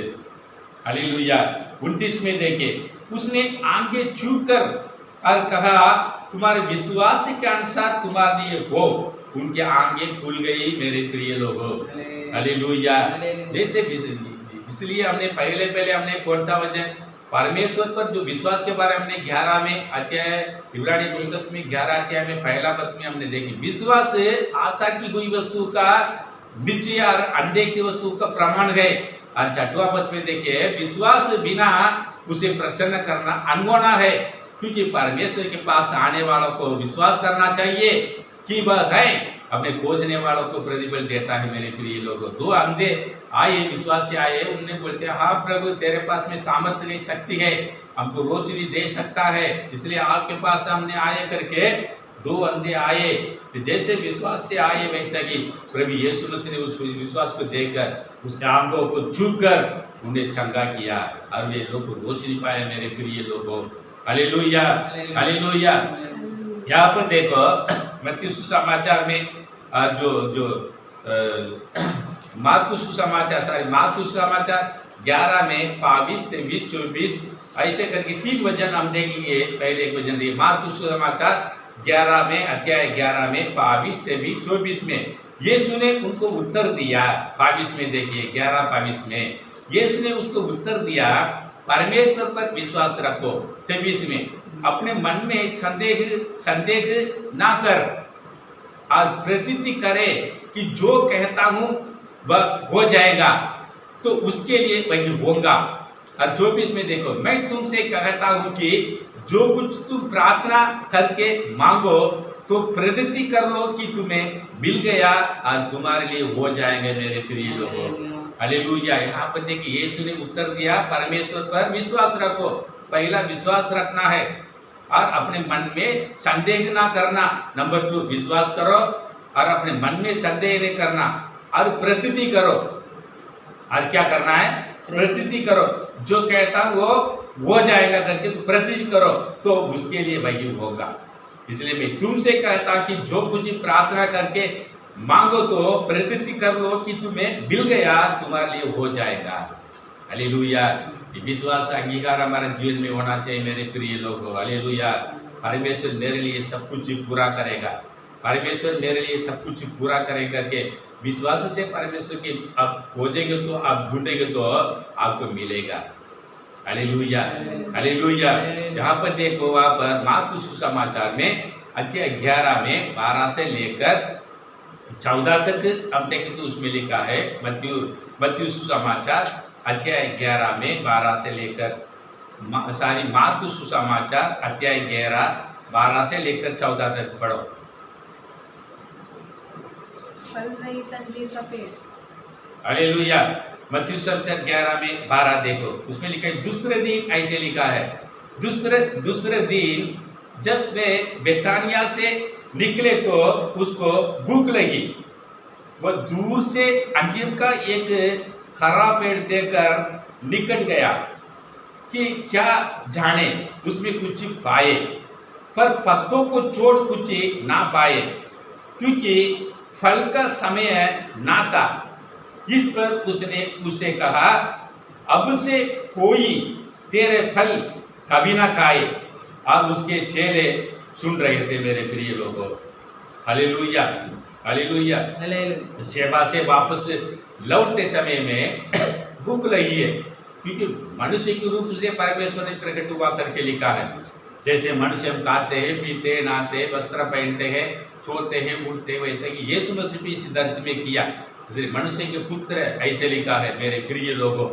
हालेलुया। 29 में देखे, उसने आंखें छूकर और कहा, तुम्हारे विश्वास के अनुसार तुम्हारे लिए हो। उनकी आंखें खुल गई मेरे प्रिय लोगों। हालेलुया। जैसे इसलिए हमने पहले हमने कौन सा वचन, परमेश्वर पर जो विश्वास के बारे में हमने 11 में अध्याय, इब्रानी पुस्तक में 11 अध्याय में पहला पद में हमने देखी, विश्वास आशा की हुई वस्तु का निश्चय और अंधे की वस्तु का प्रमाण है। और 6वां पद में देखिए, विश्वास बिना उसे प्रसन्न करना अनहोना है, क्योंकि परमेश्वर के पास आने वालों को विश्वास करना चाहिए कि वह है, अपने खोजने वालों को प्रतिफल देता है मेरे प्रिय लोगों। 2 अंधे आए, विश्वास से आए, उन्हें बोलते हैं, हाँ प्रभु तेरे पास में सामर्थ्य शक्ति है, हमको रोशनी दे सकता है, इसलिए आपके पास हमने आए करके दो अंधे आए तो जैसे विश्वास से आए वैसा ही प्रभु यीशु मसीह ने उस विश्वास को देखकर उसके आंखों को छूकर उन्हें चंगा किया और वे लोग रोशनी पाए। मेरे प्रिय लोगों, हालेलुया, हालेलुया। यहाँ पर देखो मत्ती सुसमाचार में मार्कुस सुसमाचार 11 में 22, 23, 24 ऐसे करके 3 वचन हम देखेंगे। पहले एक वचन देखिए, मार्कुस सुसमाचार 11 में, अध्याय 11 में 22, 23, 24 में यीशु ने उनको उत्तर दिया। 22 में देखिए, 11-22 में यीशु ने उसको उत्तर दिया, परमेश्वर पर विश्वास रखो। 24 में अपने मन में संदेह ना कर और प्रतीति करे कि जो कहता हूँ वह हो जाएगा तो उसके लिए वही होगा। और 24 में देखो, मैं तुमसे कहता हूँ कि जो कुछ तुम प्रार्थना करके मांगो तो प्रतीति कर लो कि तुम्हें मिल गया और तुम्हारे लिए हो जाएंगे। मेरे प्रिय लोगों, हालेलुया। यहाँ पर देखिए यीशु ने उत्तर दिया, परमेश्वर पर विश्वास रखो। पहला विश्वास रखना है और अपने मन में संदेह ना करना। नंबर 2 विश्वास करो और अपने मन में संदेह नहीं करना और प्रतीति करो। और क्या करना है? प्रतीति करो। जो कहता वो हो जाएगा करके तो प्रतीति करो तो उसके लिए वही होगा। इसलिए मैं तुमसे कहता कि जो कुछ प्रार्थना करके मांगो तो प्रतीति कर लो कि तुम्हें मिल गया, तुम्हारे लिए हो जाएगा। हालेलुया। विश्वास अंगीकार हमारे जीवन में होना चाहिए। मेरे प्रिय लोगों, हालेलुया। परमेश्वर मेरे लिए सब कुछ पूरा करेगा, परमेश्वर मेरे लिए सब कुछ पूरा करेगा के विश्वास से परमेश्वर के आप खोजेंगे तो आप ढूंढेंगे तो आपको मिलेगा। Hallelujah, hallelujah. यहाँ पर देखो, वहाँ पर मार्कुस सुसमाचार में अध्याय 11 में 12 से लेकर 14 तक हम देखें तो उसमें लिखा है। मत्ती सुसमाचार अध्याय 11 में 12 से लेकर मार्कुस सुसमाचार अध्याय 11 12 से लेकर 14 तक पढ़ो। फल रहित अंजीर का पेड़। हालेलुया। मत्ती सुसमाचार 11 में 12 देखो, उसमें लिखा है, दूसरे दिन ऐसे लिखा है, दूसरे दिन जब वे बेतानिया से निकले तो उसको भूख लगी। वह दूर से अंजीर का एक खरा पेड़ देखकर निकट गया कि क्या जाने उसमें कुछ पाए, पर पत्तों को छोड़ कुछ ना पाए क्योंकि फल का समय ना था। इस पर उसने उससे कहा, अब से कोई तेरे फल कभी ना खाए। और उसके चेले सुन रहे थे। मेरे प्रिय लोगों, हालेलुया, हालेलुया। सेवा से वापस लौटते समय में भूख लगी है, क्योंकि मनुष्य के रूप से परमेश्वर ने प्रकट हुआ करके लिखा है। जैसे मनुष्य हम खाते हैं, पीते, नहाते, वस्त्र पहनते हैं, सोते हैं, उठते, वैसे कि यीशु मसीह भी इस धरती में किया। इसलिए मनुष्य के पुत्र ऐसे लिखा है। मेरे प्रिय लोगों,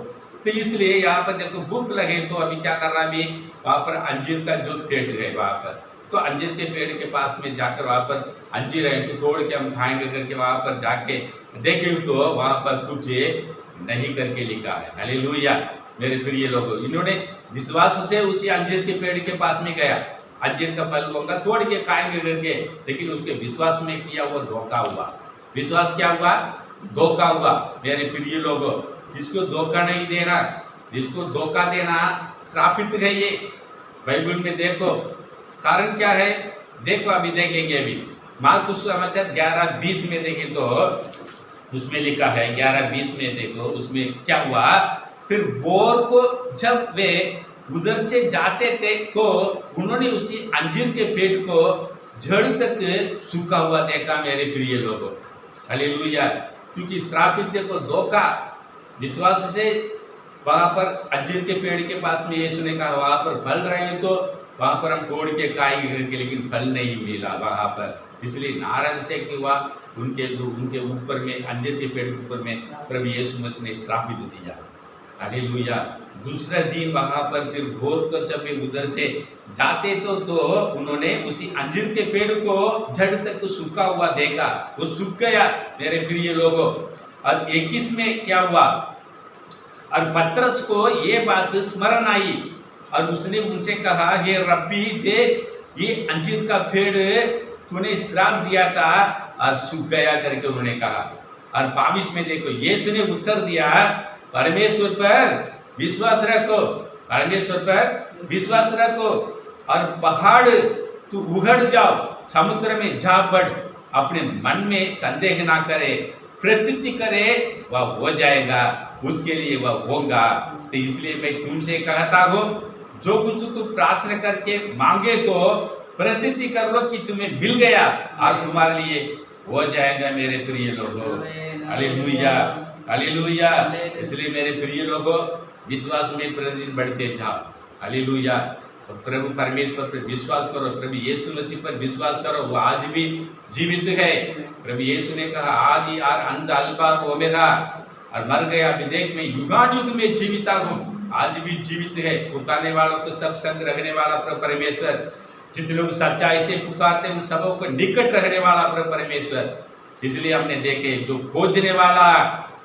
तो इसलिए यहाँ पर देखो, भूख लगे तो अभी क्या कर रहा है, वहाँ पर अंजीर का जो पेड़ है वहाँ पर, तो अंजीर के पेड़ के पास में जाकर वहाँ पर अंजीर है तो तोड़ के हम खाएंगे करके वहाँ पर जाके देखें तो वहाँ पर कुछ नहीं करके लिखा है। हालेलुया। मेरे प्रिय लोगों, इन्होंने विश्वास से उसी अंजीर के पेड़ के पास में गया, अंजीर का फल होगा तोड़ के खाएंगे करके, लेकिन उसके विश्वास में किया वो धोखा हुआ। विश्वास क्या हुआ? धोखा हुआ। मेरे प्रिय लोगों, जिसको धोखा नहीं देना, जिसको धोखा देना श्रापित है। ये बाइबल में देखो, कारण क्या है देखो, अभी देखेंगे। अभी मार्कुस सुसमाचार 11:20 में देखें तो उसमें लिखा है, 11:20 में देखो उसमें क्या हुआ। फिर बोर को जब वे उधर से जाते थे तो उन्होंने उसी अंजीर के पेड़ को जड़ तक सूखा हुआ देखा। मेरे प्रिय लोगों, हालेलुया। क्योंकि श्रापित को धोखा, विश्वास से वहाँ पर अंजीर के पेड़ के पास में यीशु ने कहा वहाँ पर फल रहे हैं तो वहाँ पर हम तोड़ के खाएंगे करके, लेकिन फल नहीं मिला वहाँ पर। इसलिए नाराज से कि वह उनके ऊपर में, अंजीर के पेड़ के ऊपर में प्रभु यीशु मसीह ने श्रापित दिया। हालेलुया। दूसरा दिन वहाँ पर फिर भोर को जब वे उधर से जाते तो उन्होंने उसी अंजीर के पेड़ को जड़ तक सूखा हुआ देखा, वो सूख गया। मेरे प्रिय लोगों, और 21 में क्या हुआ, और पतरस को ये बात स्मरण आई और उसने उनसे कहा, हे रब्बी देख, ये अंजीर का पेड़ तूने श्राप दिया था और सूख गया करके उन्होंने कहा। और 22 में देखो यीशु ने उत्तर दिया, परमेश्वर पर विश्वास रखो, परमेश्वर पर विश्वास रखो और पहाड़ तू उगड़ जाओ, समुद्र में जा पड़, अपने मन में संदेह ना करे, प्रतीति करे वह हो जाएगा, उसके लिए वह होगा। तो इसलिए मैं तुमसे कहता हूँ, जो कुछ तू प्रार्थना करके मांगे तो प्रतीति कर लो कि तुम्हें मिल गया और तुम्हारे लिए हो जाएगा मेरे प्रिय लोगों। Hallelujah, hallelujah. इसलिए मेरे प्रिय लोगों, विश्वास में प्रतिदिन बढ़ते जाओ। हालेलुया। तो प्रभु परमेश्वर पर विश्वास करो, प्रभु यीशु मसीह पर विश्वास करो, वो आज भी जीवित है। प्रभु यीशु ने कहा, आदि और अंत, अल्फा और ओमेगा, और मर गया अभी देख मैं युगान युग में जीविता हूँ, आज भी जीवित है। पुकारने वालों को सब संग रखने वाला प्रभु परमेश्वर, जितने लोग सच्चाई से पुकारते हैं उन सबों को निकट रखने वाला प्रभु परमेश्वर। इसलिए हमने देखे जो खोजने वाला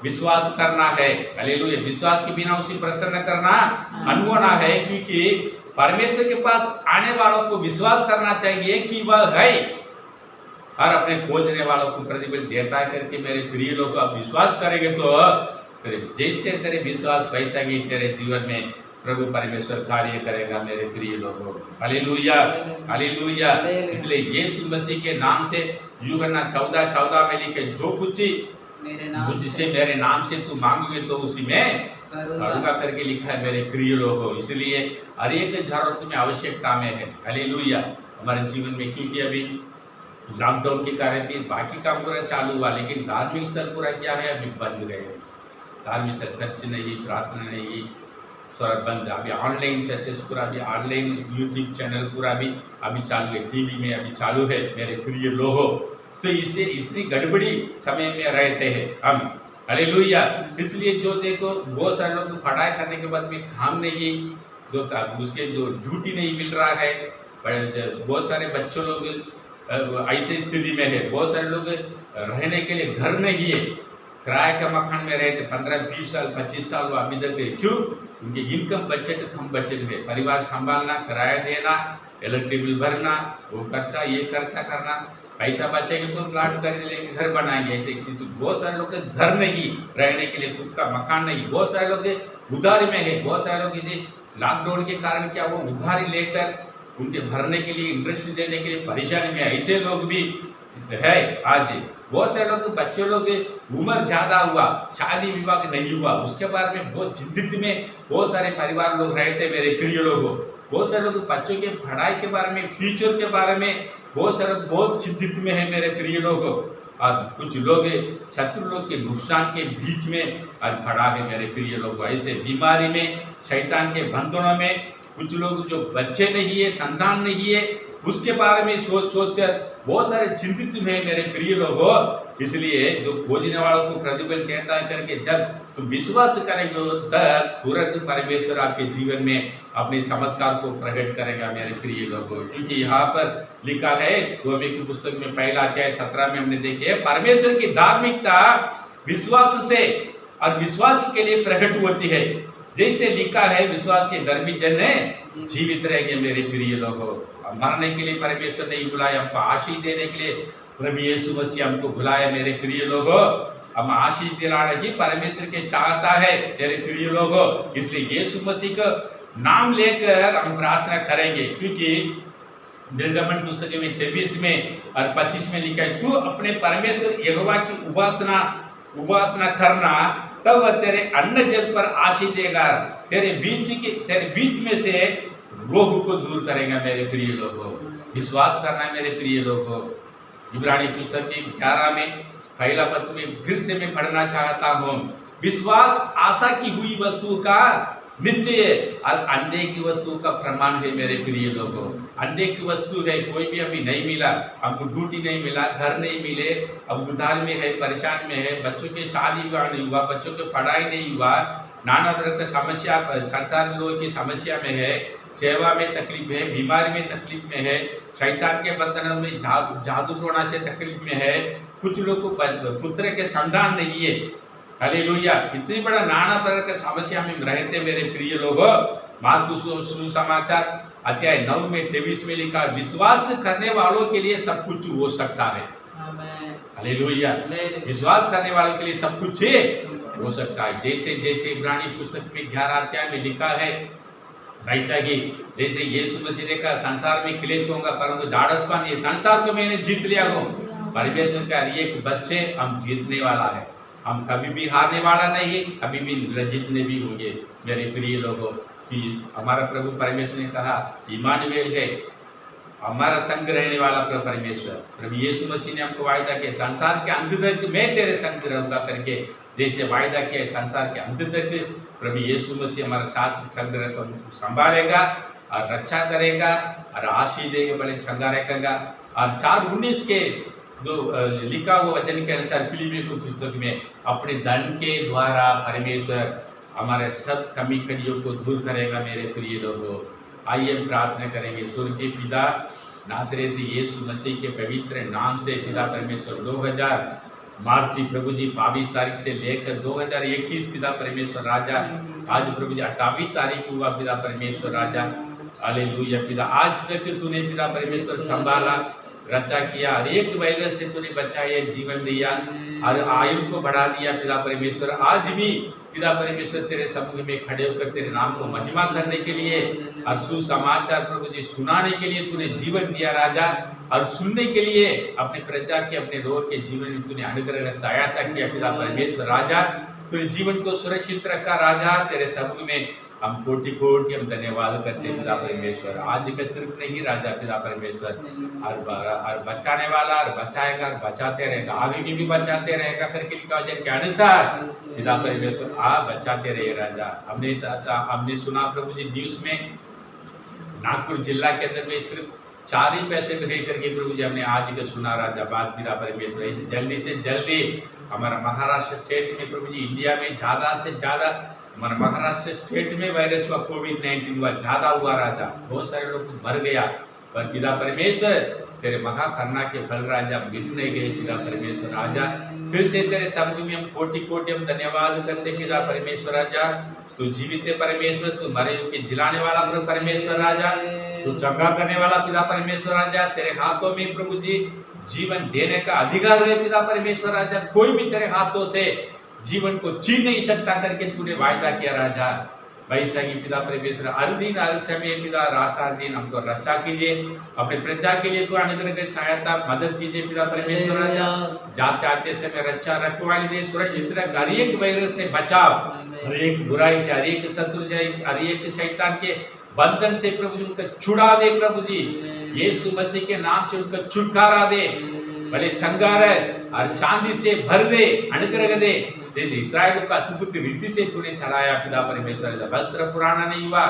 विश्वास करना है, हालेलुया, विश्वास के बिना उसे प्रसन्न करना अनहोना है, क्योंकि परमेश्वर के पास आने वालों को विश्वास करना चाहिए कि वह है और अपने खोजने वालों को प्रतिफल देता है करके मेरे प्रिय लोग आप विश्वास करेंगे तो तेरे जैसे तेरे विश्वास वैसा ही तेरे जीवन में प्रभु परमेश्वर कार्य करेगा मेरे प्रिय लोगों। Hallelujah, hallelujah. इसलिए यीशु मसीह के नाम से यूहन्ना 14:14 में लिखे, जो कुछ मुझसे मेरे नाम से तू मांगोगे तो उसी में करूंगा करके लिखा है मेरे प्रिय लोगों। इसलिए हर एक जरूरत में आवश्यकता में है, हालेलुया, हमारे जीवन में। क्योंकि अभी लॉकडाउन के कारण भी बाकी काम पूरा चालू हुआ, लेकिन धार्मिक स्थल पूरा क्या है अभी बंद गए। धार्मिक स्थल, चर्च नहीं, प्रार्थना नहीं, सब बंद। अभी ऑनलाइन चर्चेस पूरा भी ऑनलाइन, यूट्यूब चैनल पूरा भी अभी चालू है, टीवी में अभी चालू है मेरे प्रिय लोगों। तो इससे इतनी गड़बड़ी समय में रहते हैं हम, हालेलुया। इसलिए जो देखो बहुत सारे लोग पढ़ाई करने के बाद भी काम नहीं, जो उसके जो ड्यूटी नहीं मिल रहा है, बहुत सारे बच्चों लोग ऐसे स्थिति में है, बहुत सारे लोग रहने के लिए घर नहीं है, किराए का मकान में रहते 15-20 साल 25 साल वो अभी तक है। क्यों? उनके इनकम बजट कम बजट है, परिवार संभालना, किराया देना, इलेक्ट्रिक बिल भरना, वो खर्चा ये खर्चा करना, पैसा बचेंगे तो प्लाट खरीद लेंगे, घर बनाएंगे। ऐसे बहुत सारे लोग घर नहीं, रहने के लिए खुद का मकान नहीं, बहुत सारे लोग उधारी में है, बहुत सारे लोग इसे लॉकडाउन के कारण क्या वो उधारी लेकर उनके भरने के लिए, इंटरेस्ट देने के लिए परेशानी में, ऐसे लोग भी है आज। बहुत सारे लोग बच्चों लोग उम्र ज्यादा हुआ, शादी विवाह नहीं हुआ, उसके बारे में बहुत चिंतित में बहुत सारे परिवार लोग रहते मेरे प्रिय लोगों। बहुत सारे लोग बच्चों के पढ़ाई के बारे में, फ्यूचर के बारे में बहुत सारे बहुत चिंतित में है मेरे प्रिय लोगों। और कुछ लोग शत्रु लोग के नुकसान के बीच में और खड़ा है मेरे प्रिय लोग। ऐसे बीमारी में, शैतान के बंधनों में, कुछ लोग जो बच्चे नहीं है, संतान नहीं है, उसके बारे में सोच कर बहुत सारे चिंतित में है मेरे प्रिय लोगों। इसलिए जो खोजने वालों को प्रतिफल कहता है करके जब तुम विश्वास करेंगे तब तुरंत परमेश्वर आपके जीवन में अपने चमत्कार को प्रकट करेगा मेरे प्रिय लोगों। क्योंकि यहाँ पर लिखा है रोमी की पुस्तक में 1:17 में हमने देखे, परमेश्वर की धार्मिकता विश्वास से और विश्वास के लिए प्रकट होती है। जैसे लिखा है, विश्वास के धर्मी जन जीवित रहेंगे मेरे प्रिय लोगों। मरने के लिए परमेश्वर नहीं बुलाया, हमको आशीष देने के लिए प्रभु यीशु मसीह हमको बुलाया मेरे प्रिय लोगों। हम आशीष दिलाना ही परमेश्वर के चाहता है मेरे प्रिय लोगों। इसलिए यीशु मसीह का नाम लेकर हम प्रार्थना करेंगे, क्योंकि निर्गमन पुस्तक में 23 में और 25 में लिखा है, तू अपने परमेश्वर यहोवा की उपासना करना, तब वह तेरे अन्न जल पर आशीष देगा, तेरे बीच में से रोग को दूर करेगा मेरे प्रिय लोगों। विश्वास करना है मेरे प्रिय लोगों। इब्रानी पुस्तक की 11 में पहला पद में फिर से मैं पढ़ना चाहता हूँ, विश्वास आशा की हुई वस्तु का निश्चय और अंधे की वस्तु का प्रमाण है मेरे प्रिय लोगों। अंधे की वस्तु है, कोई भी अभी नहीं मिला, हमको ड्यूटी नहीं मिला, घर नहीं मिले, अब उधार में है, परेशान में है, बच्चों की शादी विवाह नहीं हुआ, बच्चों की पढ़ाई नहीं हुआ, नाना प्रकार की समस्या, संसार लोगों की समस्या में है, सेवा में तकलीफ है, बीमारी में तकलीफ में है, शैतान के बंधन में जादू टोना से तकलीफ में है, कुछ लोग को पुत्र के संतान नहीं है, हालेलुया। इतनी बड़ा नाना प्रकार की समस्या में रहते मेरे प्रिय लोगों। मार्कुस सुसमाचार अध्याय 9 में 23 में लिखा, विश्वास करने वालों के लिए सब कुछ हो सकता है। हालेलुया। विश्वास करने वालों के लिए सब कुछ हो सकता है। जैसे जैसे इब्रानी पुस्तक में 11 अध्याय में लिखा है, वैसा ही जैसे यीशु मसीह ने कहा, संसार में क्लेश होगा परंतु ढाढ़स ये संसार को मैंने जीत लिया हो। परमेश्वर का एक बच्चे हम जीतने वाला है। हम कभी भी हारने वाला नहीं है, कभी भी जीतने भी होंगे। मेरे प्रिय लोगों, कि हमारा प्रभु परमेश्वर ने कहा, इमानुएल है, हमारा संग रहने वाला प्रभु परमेश्वर। प्रभु यीशु मसीह ने हमको वायदा किया, संसार के अंत तक मैं तेरे संग रहूंगा करके जैसे वायदा किया, संसार के अंत तक प्रभु यीशु मसीह हमारा साथ संग संभालेगा और रक्षा करेगा और आशीष देगा, बड़े चंगा रखेगा। और 4:19 के जो लिखा हुआ वचन के अनुसार फिलिपियों की पुस्तक में, अपने धन के द्वारा परमेश्वर हमारे सब कमी कड़ियों को दूर करेगा। मेरे प्रिय लोगों, आइए हम प्रार्थना करेंगे। स्वर्गीय पिता, नासरेती यीशु मसीह के पवित्र नाम से पिता परमेश्वर, 2000 मार्च प्रभु जी 22 तारीख से लेकर 2021 पिता परमेश्वर राजा, आज प्रभु जी 28 तारीख हुआ पिता परमेश्वर राजा। हालेलुया पिता, आज तक तूने पिता परमेश्वर संभाला, रक्षा किया, हर एक वायरस से तूने बचाया, जीवन दिया और आयु को बढ़ा दिया पिता परमेश्वर। आज भी पिता परमेश्वर तेरे समुख में खड़े होकर तेरे नाम को महिमा करने के लिए और सुसमाचार प्रभु जी सुनाने के लिए तूने जीवन दिया राजा, और सुनने के लिए अपने प्रजा के, अपने लोग के जीवन में तूने अनुग्रह सहायता किया पिता परमेश्वर राजा। तूने जीवन को सुरक्षित रखा राजा। तेरे समुख में हम कोटि कोटि हम धन्यवाद करते हैं पिता परमेश्वर। आज का सिर्फ नहीं राजा पिता परमेश्वर, और बचाने वाला और बचाएगा और बचाते रहेगा, आगे भी बचाते रहेगा करके लिखा वचन के अनुसार पिता परमेश्वर आप बचाते रहे राजा। हमने सुना प्रभु जी न्यूज में, नागपुर जिला के अंदर में सिर्फ 4 ही पेशेंट गए करके प्रभु जी हमने आज का सुना राजा। बात पिता परमेश्वर, जल्दी से जल्दी हमारा महाराष्ट्र स्टेट में प्रभु जी, इंडिया में ज़्यादा से ज़्यादा हमारा महाराष्ट्र स्टेट में वायरस हुआ, कोविड-19 हुआ, ज़्यादा हुआ राजा, बहुत सारे लोग मर गया। पर पिता परमेश्वर तेरे महाकरुणा के फल राजा मिटने गए पिता परमेश्वर राजा। फिर से तेरे समुख में हम कोटि कोटि हम धन्यवाद करते पिता परमेश्वर राजा। तू जीवित परमेश्वर, तू मरे के जिलाने वाला परमेश्वर राजा, तू चंगा करने वाला पिता परमेश्वर राजा। तेरे हाथों में प्रभु जी जीवन देने का अधिकार है पिता परमेश्वर राजा। कोई भी तेरे हाथों से जीवन को छीन नहीं सकता करके तूने वायदा किया राजा। वैसा ही पिता परमेश्वर हर दिन हर समय पिता रात हर दिन हमको रक्षा कीजिए, अपने प्रजा के लिए तू अनुग्रह की सहायता मदद कीजिए पिता परमेश्वर राजा। जाते आते समय रक्षा रखवाली दे, सुरक्षित रख, हर एक वायरस से बचाव, हर एक बुराई से, हर एक शत्रु से, हर एक शैतान के बंधन से प्रभु जी उनका छुड़ा दे प्रभु जी। यीशु मसीह के नाम से उनका छुटकारा दे, भले चंगा रहे और शांति से भर दे, अनुग्रह दे। जैसे इस्राएल का अद्भुत रीति से तूने चलाया पिता परमेश्वर राजा। वस्त्र पुराना नहीं हुआ,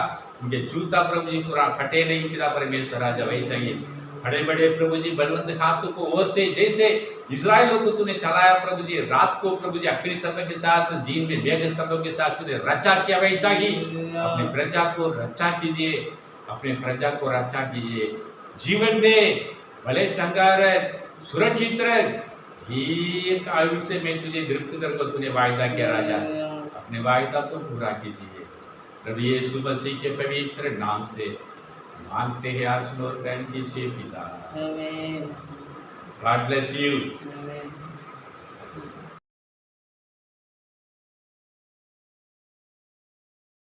उनके जूता प्रभु जी फटे नहीं पिता परमेश्वर राजा। वैसा ही बड़े बड़े प्रभु जी बलवंत हाथों को ओर से जैसे इस्राएल को तूने चलाया प्रभु जी, रात को प्रभु जी अग्नि स्तंभ के साथ, दिन में मेघ स्तंभों के साथ तूने रक्षा किया, वैसा ही अपने प्रजा को रक्षा कीजिए, अपने प्रजा को रक्षा कीजिए, जीवन दे, भले चंगा रहे, सुरक्षित रहे, दीर्घ आयुष्य में तुझे तृप्त कर को तूने वायदा किया राजा। अपने वायदा को पूरा कीजिए प्रभु यीशु मसीह के पवित्र नाम से मांगते हैं, और सुनो ग्रहण कीजिए पिता। God bless you.